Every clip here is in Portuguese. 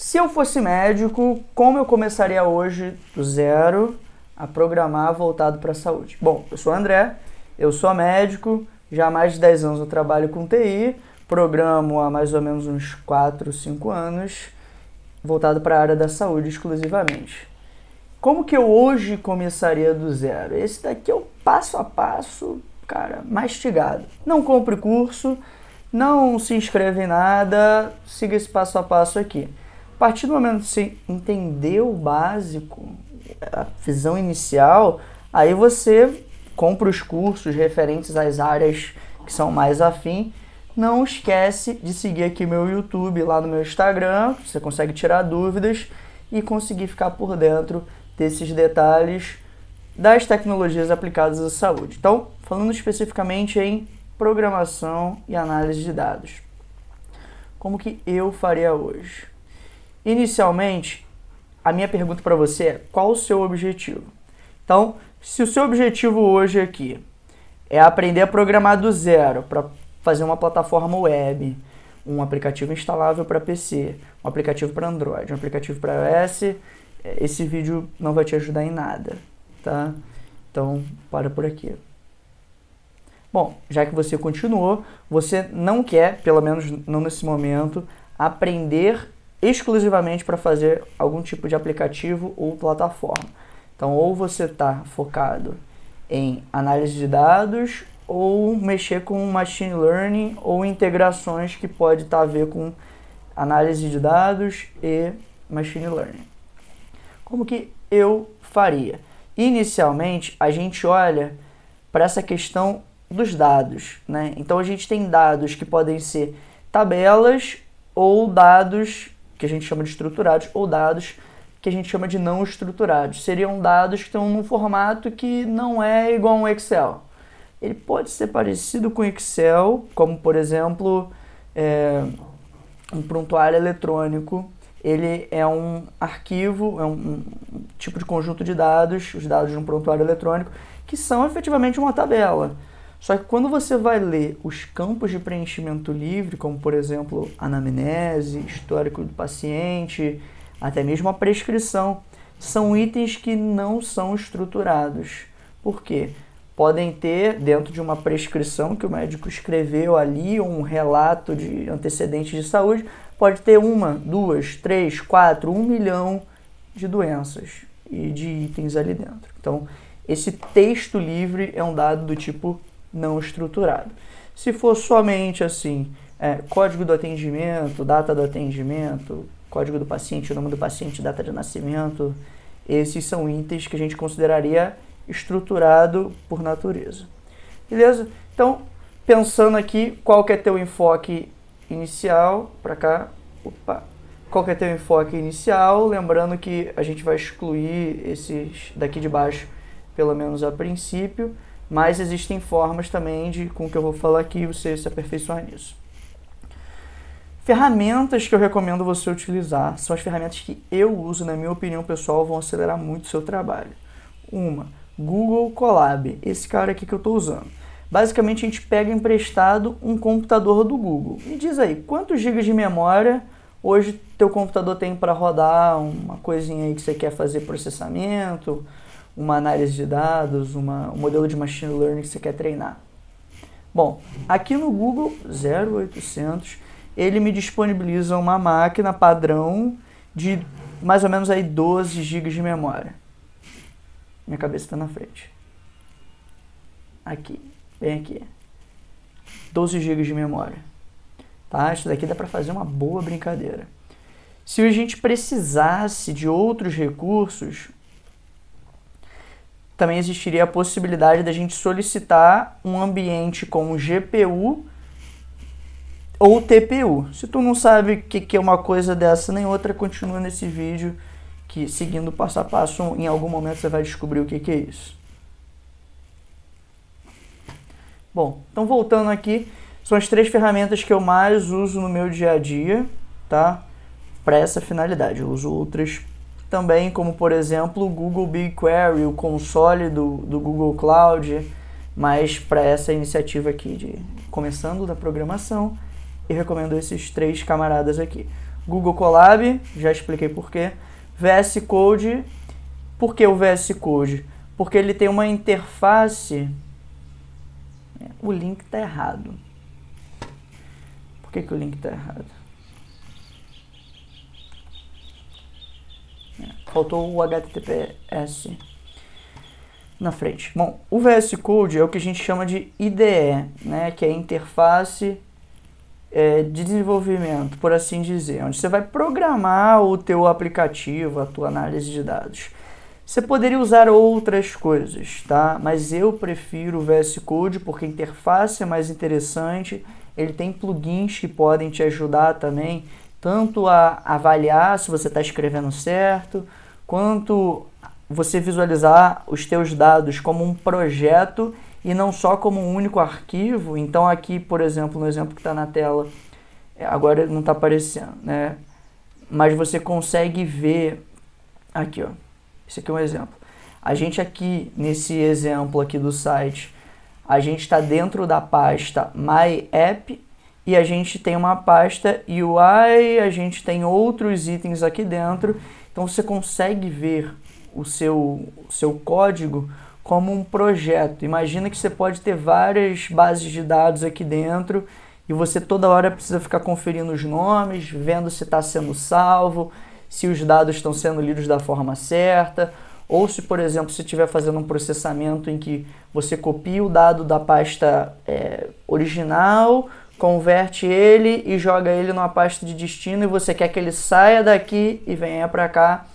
Se eu fosse médico, como eu começaria hoje do zero a programar voltado para a saúde? Bom, eu sou o André, eu sou médico, já há mais de 10 anos eu trabalho com TI, programo há mais ou menos uns 4, 5 anos, voltado para a área da saúde exclusivamente. Como que eu hoje começaria do zero? Esse daqui é o passo a passo, cara, mastigado. Não compre curso, não se inscreva em nada, siga esse passo a passo aqui. A partir do momento que você entender o básico, a visão inicial, aí você compra os cursos referentes às áreas que são mais afim. Não esquece de seguir aqui meu YouTube, lá no meu Instagram, você consegue tirar dúvidas e conseguir ficar por dentro desses detalhes das tecnologias aplicadas à saúde. Então, falando especificamente em programação e análise de dados. Como que eu faria hoje? Inicialmente, a minha pergunta para você é: qual o seu objetivo? Então, se o seu objetivo hoje aqui é aprender a programar do zero para fazer uma plataforma web, um aplicativo instalável para PC, um aplicativo para Android, um aplicativo para iOS, esse vídeo não vai te ajudar em nada, tá? Então, para por aqui. Bom, já que você continuou, você não quer, pelo menos não nesse momento, aprender exclusivamente para fazer algum tipo de aplicativo ou plataforma. Então, ou você está focado em análise de dados, ou mexer com machine learning ou integrações que pode estar a ver com análise de dados e machine learning. Como que eu faria? Inicialmente, a gente olha para essa questão dos dados, né? Então, a gente tem dados que podem ser tabelas ou dados que a gente chama de estruturados, ou dados que a gente chama de não estruturados. Seriam dados que estão num formato que não é igual a um Excel. Ele pode ser parecido com Excel, como, por exemplo, um prontuário eletrônico. Ele é um arquivo, é um tipo de conjunto de dados, os dados de um prontuário eletrônico, que são efetivamente uma tabela. Só que quando você vai ler os campos de preenchimento livre, como por exemplo anamnese, histórico do paciente, até mesmo a prescrição, são itens que não são estruturados. Por quê? Podem ter dentro de uma prescrição que o médico escreveu ali, um relato de antecedentes de saúde, pode ter 1, 2, 3, 4, 1 milhão de doenças e de itens ali dentro. Então, esse texto livre é um dado do tipo não estruturado. Se for somente assim, código do atendimento, data do atendimento, código do paciente, nome do paciente, data de nascimento, esses são itens que a gente consideraria estruturado por natureza. Beleza? Então, pensando aqui, qual que é teu enfoque inicial? Para cá, qual que é teu enfoque inicial? Lembrando que a gente vai excluir esses daqui de baixo, pelo menos a princípio, mas existem formas também de, com o que eu vou falar aqui, você se aperfeiçoar nisso. Ferramentas que eu recomendo você utilizar são as ferramentas que eu uso, na minha opinião pessoal, vão acelerar muito o seu trabalho. Google Colab, esse cara aqui que eu estou usando. Basicamente, a gente pega emprestado um computador do Google. Me diz aí, quantos gigas de memória hoje teu computador tem para rodar uma coisinha aí que você quer fazer processamento, uma análise de dados, um modelo de machine learning que você quer treinar? Bom, aqui no Google 0800, ele me disponibiliza uma máquina padrão de mais ou menos aí 12 GB de memória. Minha cabeça está na frente. Aqui, bem aqui. 12 GB de memória. Tá? Isso daqui dá para fazer uma boa brincadeira. Se a gente precisasse de outros recursos, também existiria a possibilidade da gente solicitar um ambiente com GPU ou TPU. Se tu não sabe o que é uma coisa dessa nem outra, continua nesse vídeo que, seguindo passo a passo, em algum momento você vai descobrir o que é isso. Bom, então voltando aqui, são as 3 ferramentas que eu mais uso no meu dia a dia, tá? Para essa finalidade. Eu uso outras também, como por exemplo o Google BigQuery, o console do Google Cloud, mas para essa iniciativa aqui de começando da programação, eu recomendo esses 3 camaradas aqui. Google Colab, já expliquei por quê. VS Code, por que o VS Code? Porque ele tem uma interface... O link está errado. Por que o link está errado? Faltou o HTTPS na frente. Bom, o VS Code é o que a gente chama de IDE, né, que é a interface de desenvolvimento, por assim dizer, onde você vai programar o teu aplicativo, a tua análise de dados. Você poderia usar outras coisas, tá? Mas eu prefiro o VS Code porque a interface é mais interessante, ele tem plugins que podem te ajudar também, tanto a avaliar se você está escrevendo certo, quanto você visualizar os teus dados como um projeto e não só como um único arquivo. Então aqui, por exemplo, no exemplo que está na tela, agora não está aparecendo, né? Mas você consegue ver aqui, ó. Esse aqui é um exemplo. A gente aqui, nesse exemplo aqui do site, a gente está dentro da pasta My App e a gente tem uma pasta UI, a gente tem outros itens aqui dentro. Então você consegue ver o seu código como um projeto. Imagina que você pode ter várias bases de dados aqui dentro e você toda hora precisa ficar conferindo os nomes, vendo se está sendo salvo, se os dados estão sendo lidos da forma certa, ou se, por exemplo, você estiver fazendo um processamento em que você copia o dado da pasta original, converte ele e joga ele numa pasta de destino e você quer que ele saia daqui e venha para cá,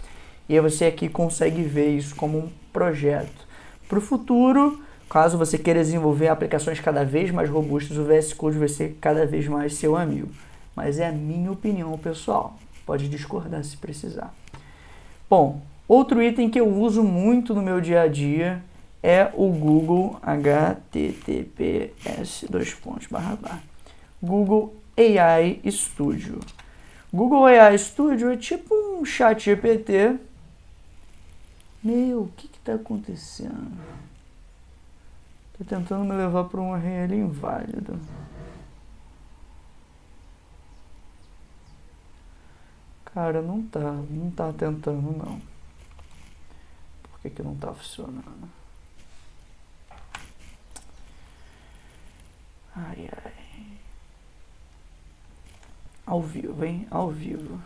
e aí você aqui consegue ver isso como um projeto. Para o futuro, caso você queira desenvolver aplicações cada vez mais robustas, o VS Code vai ser cada vez mais seu amigo. Mas é a minha opinião pessoal. Pode discordar se precisar. Bom, outro item que eu uso muito no meu dia a dia é o Google https:// Google AI Studio. Google AI Studio é tipo um chat GPT. Meu, o que está acontecendo? Está tentando me levar para um URL inválido. Cara, não tá tentando não. Por que não tá funcionando? Ai. Ao vivo, hein? Ao vivo.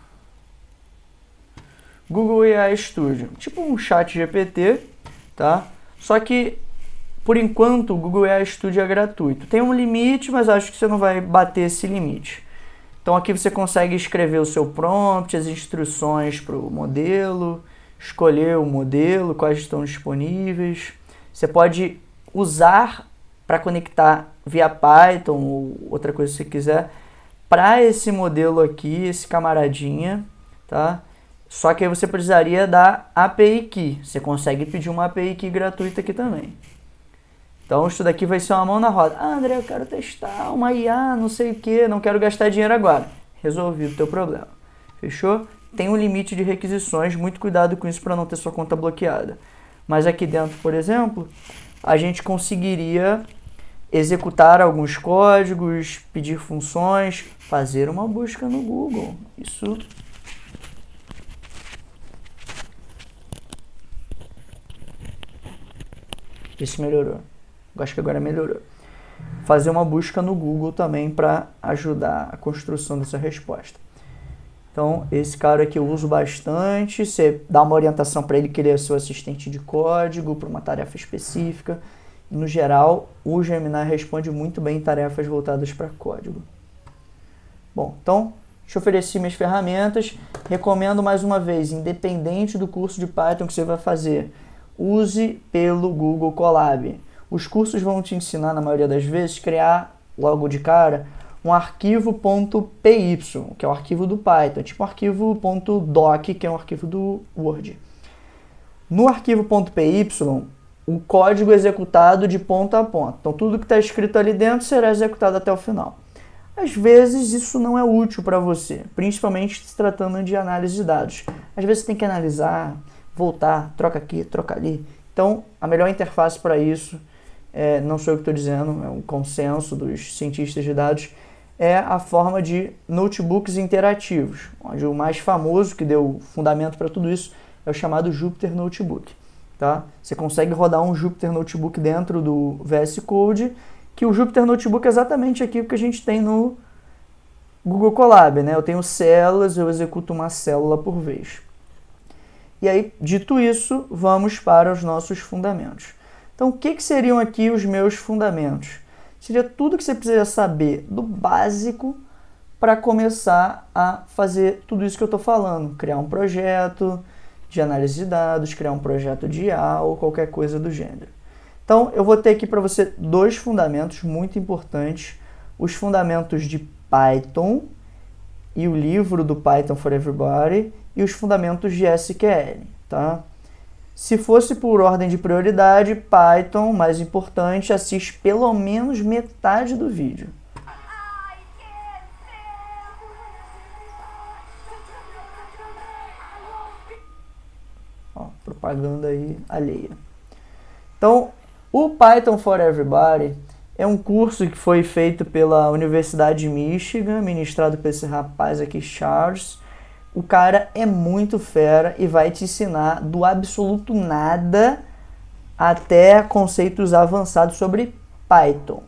Google AI Studio, tipo um chat GPT, tá? Só que, por enquanto, o Google AI Studio é gratuito. Tem um limite, mas acho que você não vai bater esse limite. Então aqui você consegue escrever o seu prompt, as instruções para o modelo, escolher o modelo, quais estão disponíveis. Você pode usar para conectar via Python ou outra coisa que você quiser para esse modelo aqui, esse camaradinha, tá? Só que aí você precisaria da API Key. Você consegue pedir uma API Key gratuita aqui também. Então isso daqui vai ser uma mão na roda. Ah, André, eu quero testar uma IA, não sei o que, não quero gastar dinheiro agora. Resolvido o teu problema. Fechou? Tem um limite de requisições, muito cuidado com isso para não ter sua conta bloqueada. Mas aqui dentro, por exemplo, a gente conseguiria executar alguns códigos, pedir funções, fazer uma busca no Google. Isso melhorou. Eu acho que agora melhorou. Fazer uma busca no Google também para ajudar a construção dessa resposta. Então, esse cara aqui eu uso bastante. Você dá uma orientação para ele que ele é seu assistente de código para uma tarefa específica. E, no geral, o Gemini responde muito bem em tarefas voltadas para código. Bom, então, te ofereci minhas ferramentas. Recomendo mais uma vez, independente do curso de Python que você vai fazer, use pelo Google Colab. Os cursos vão te ensinar, na maioria das vezes, criar logo de cara um arquivo .py, que é o arquivo do Python, tipo um arquivo .doc, que é um arquivo do Word. No arquivo .py, o código é executado de ponta a ponta. Então, tudo que está escrito ali dentro será executado até o final. Às vezes, isso não é útil para você, principalmente se tratando de análise de dados. Às vezes, você tem que analisar, voltar, troca aqui, troca ali. Então, a melhor interface para isso, não sou eu que estou dizendo, é um consenso dos cientistas de dados, é a forma de notebooks interativos, onde o mais famoso, que deu fundamento para tudo isso, é o chamado Jupyter Notebook. Tá? Você consegue rodar um Jupyter Notebook dentro do VS Code, que o Jupyter Notebook é exatamente aqui o que a gente tem no Google Colab, né? Eu tenho células, eu executo uma célula por vez. E aí, dito isso, vamos para os nossos fundamentos. Então, o que seriam aqui os meus fundamentos? Seria tudo que você precisa saber do básico para começar a fazer tudo isso que eu estou falando. Criar um projeto de análise de dados, criar um projeto de IA ou qualquer coisa do gênero. Então, eu vou ter aqui para você 2 fundamentos muito importantes. Os fundamentos de Python e o livro do Python for Everybody e os fundamentos de SQL, tá? Se fosse por ordem de prioridade, Python, mais importante, assiste pelo menos metade do vídeo. Ó, propaganda aí alheia. Então, o Python for Everybody é um curso que foi feito pela Universidade de Michigan, ministrado por esse rapaz aqui, Charles. O cara é muito fera e vai te ensinar do absoluto nada até conceitos avançados sobre Python.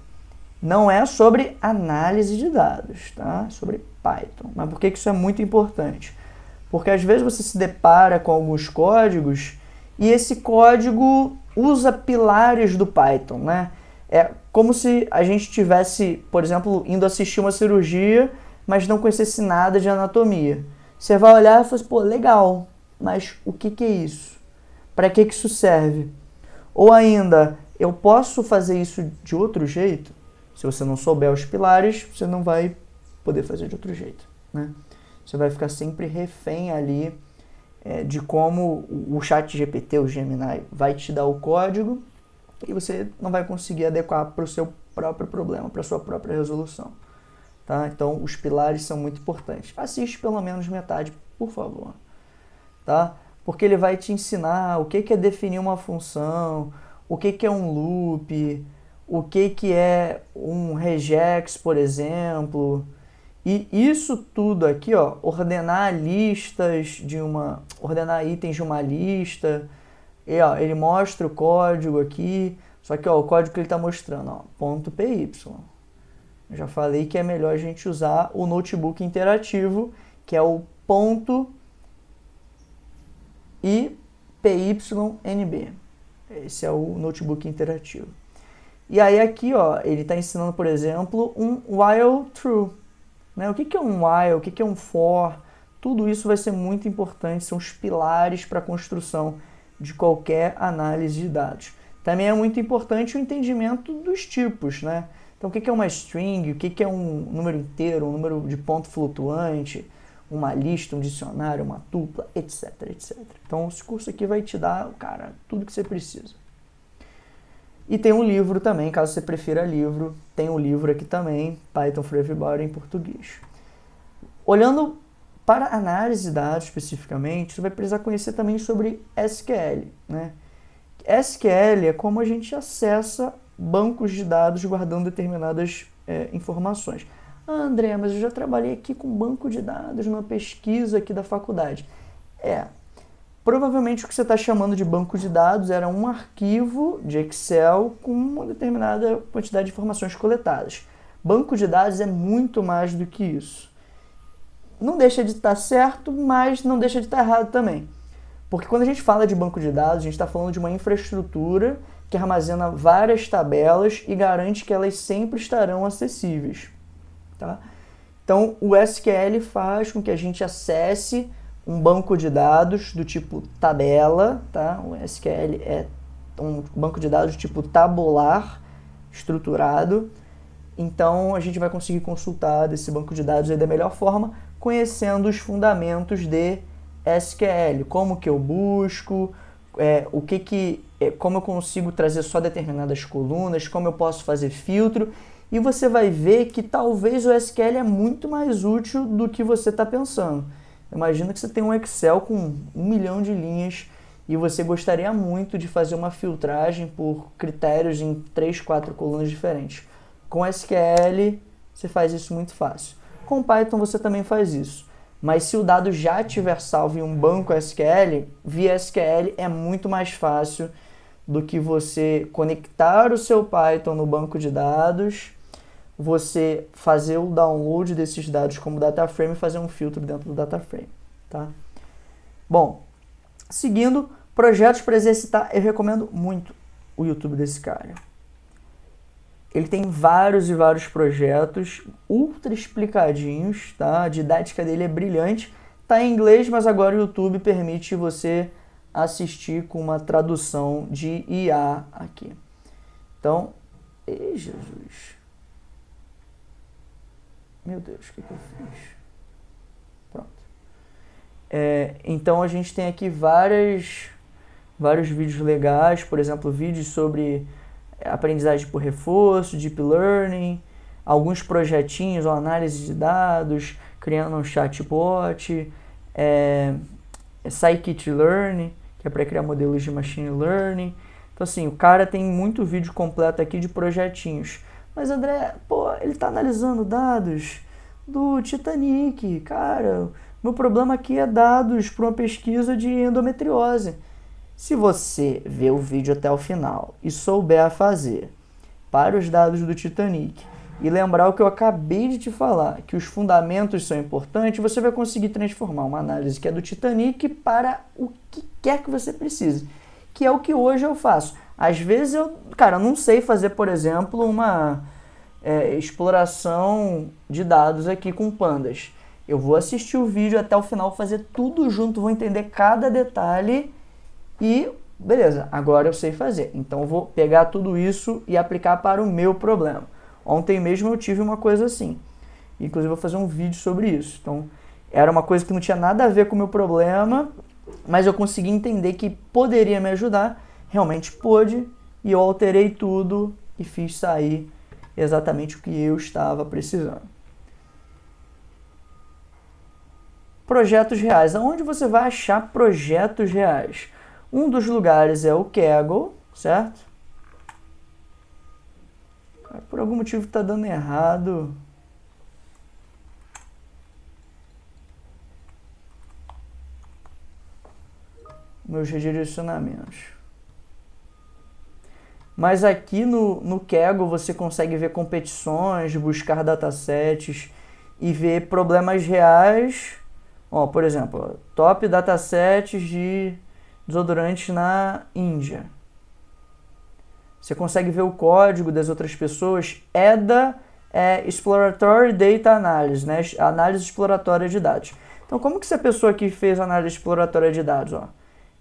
Não é sobre análise de dados, tá? É sobre Python. Mas por que isso é muito importante? Porque às vezes você se depara com alguns códigos e esse código usa pilares do Python, né? É como se a gente tivesse, por exemplo, indo assistir uma cirurgia, mas não conhecesse nada de anatomia. Você vai olhar e fala assim, pô, legal, mas o que é isso? Para que isso serve? Ou ainda, eu posso fazer isso de outro jeito? Se você não souber os pilares, você não vai poder fazer de outro jeito, né? Você vai ficar sempre refém ali de como o ChatGPT, o Gemini, vai te dar o código e você não vai conseguir adequar para o seu próprio problema, para a sua própria resolução. Tá? Então, os pilares são muito importantes. Assiste pelo menos metade, por favor. Tá? Porque ele vai te ensinar o que é definir uma função, o que é um loop, o que é um regex, por exemplo. E isso tudo aqui, ó, ordenar itens de uma lista. E, ó, ele mostra o código aqui, só que ó, o código que ele está mostrando, ó, .py. Eu já falei que é melhor a gente usar o notebook interativo, que é o .ipynb. Esse é o notebook interativo. E aí aqui, ó, ele está ensinando, por exemplo, um while true. Né? O que é um while, o que é um for, tudo isso vai ser muito importante, são os pilares para a construção de qualquer análise de dados. Também é muito importante o entendimento dos tipos, né? Então, o que é uma string, o que é um número inteiro, um número de ponto flutuante, uma lista, um dicionário, uma tupla, etc, etc. Então, esse curso aqui vai te dar, cara, tudo que você precisa. E tem um livro também, caso você prefira livro, tem um livro aqui também, Python for Everybody, em português. Olhando para análise de dados especificamente, você vai precisar conhecer também sobre SQL, né? SQL é como a gente acessa bancos de dados guardando determinadas informações. Ah, André, mas eu já trabalhei aqui com banco de dados numa pesquisa aqui da faculdade. Provavelmente o que você está chamando de banco de dados era um arquivo de Excel com uma determinada quantidade de informações coletadas. Banco de dados é muito mais do que isso. Não deixa de estar certo, mas não deixa de estar errado também. Porque quando a gente fala de banco de dados, a gente está falando de uma infraestrutura que armazena várias tabelas e garante que elas sempre estarão acessíveis. Tá? Então, o SQL faz com que a gente acesse um banco de dados do tipo tabela. Tá? O SQL é um banco de dados do tipo tabular, estruturado. Então, a gente vai conseguir consultar desse banco de dados aí da melhor forma, conhecendo os fundamentos de SQL, como que eu busco, como eu consigo trazer só determinadas colunas, como eu posso fazer filtro, e você vai ver que talvez o SQL é muito mais útil do que você está pensando. Imagina que você tem um Excel com 1 milhão de linhas e você gostaria muito de fazer uma filtragem por critérios em 3, 4 colunas diferentes. Com SQL, você faz isso muito fácil. Com Python você também faz isso. Mas se o dado já estiver salvo em um banco SQL, via SQL é muito mais fácil do que você conectar o seu Python no banco de dados, você fazer o download desses dados como DataFrame e fazer um filtro dentro do DataFrame, tá? Bom, seguindo, projetos para exercitar, eu recomendo muito o YouTube desse cara. Ele tem vários e vários projetos ultra explicadinhos, tá? A didática dele é brilhante. Tá em inglês, mas agora o YouTube permite você assistir com uma tradução de IA aqui. Então, ei Jesus. Meu Deus, o que eu fiz? Pronto. Então a gente tem aqui vários vídeos legais, por exemplo, vídeos sobre aprendizagem por reforço, deep learning, alguns projetinhos ou análise de dados, criando um chatbot, scikit-learn, que é para criar modelos de machine learning. Então assim, o cara tem muito vídeo completo aqui de projetinhos. Mas André, pô, ele está analisando dados do Titanic, cara. Meu problema aqui é dados para uma pesquisa de endometriose. Se você ver o vídeo até o final e souber a fazer para os dados do Titanic e lembrar o que eu acabei de te falar, que os fundamentos são importantes, você vai conseguir transformar uma análise que é do Titanic para o que quer que você precise, que é o que hoje eu faço. Às vezes eu não sei fazer, por exemplo, uma exploração de dados aqui com pandas. Eu vou assistir o vídeo até o final, fazer tudo junto, vou entender cada detalhe e beleza, agora eu sei fazer. Então eu vou pegar tudo isso e aplicar para o meu problema. Ontem mesmo eu tive uma coisa assim. Inclusive eu vou fazer um vídeo sobre isso. Então era uma coisa que não tinha nada a ver com o meu problema, mas eu consegui entender que poderia me ajudar. Realmente pôde, e eu alterei tudo e fiz sair exatamente o que eu estava precisando. Projetos reais. Aonde você vai achar projetos reais? Um dos lugares é o Kaggle, certo? Por algum motivo está dando errado. Meus redirecionamentos. Mas aqui no Kaggle você consegue ver competições, buscar datasets e ver problemas reais. Ó, por exemplo, top datasets de desodorantes na Índia. Você consegue ver o código das outras pessoas. EDA é Exploratory Data Analysis, né? Análise exploratória de dados. Então, como que essa pessoa aqui fez análise exploratória de dados? Ó?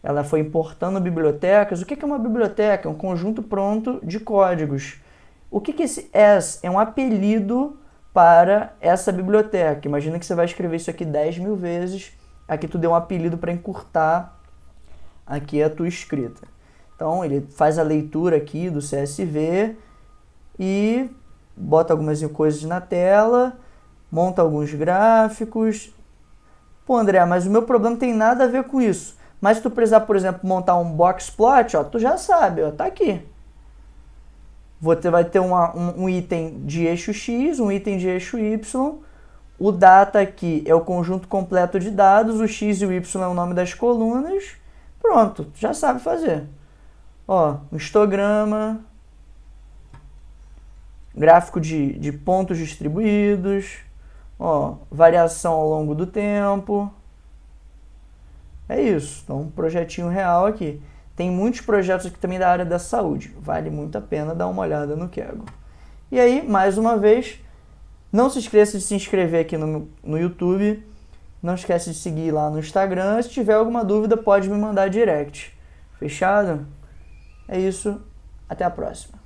Ela foi importando bibliotecas. O que é uma biblioteca? É um conjunto pronto de códigos. O que esse S é um apelido para essa biblioteca? Imagina que você vai escrever isso aqui 10.000 vezes. Aqui tu deu um apelido para encurtar aqui a tua escrita. Então ele faz a leitura aqui do CSV e bota algumas coisas na tela, monta alguns gráficos. Pô, André, mas o meu problema não tem nada a ver com isso. Mas se tu precisar, por exemplo, montar um box plot, ó, tu já sabe, ó, tá aqui. Você vai ter um item de eixo X, um item de eixo Y. O data aqui é o conjunto completo de dados, o X e o Y é o nome das colunas. Pronto, tu já sabe fazer. Ó, um histograma, gráfico de pontos distribuídos, ó, variação ao longo do tempo. É isso, então um projetinho real aqui. Tem muitos projetos aqui também da área da saúde, vale muito a pena dar uma olhada no Kaggle. E aí, mais uma vez, não se esqueça de se inscrever aqui no YouTube, não esquece de seguir lá no Instagram, se tiver alguma dúvida pode me mandar direct. Fechado? É isso, até a próxima.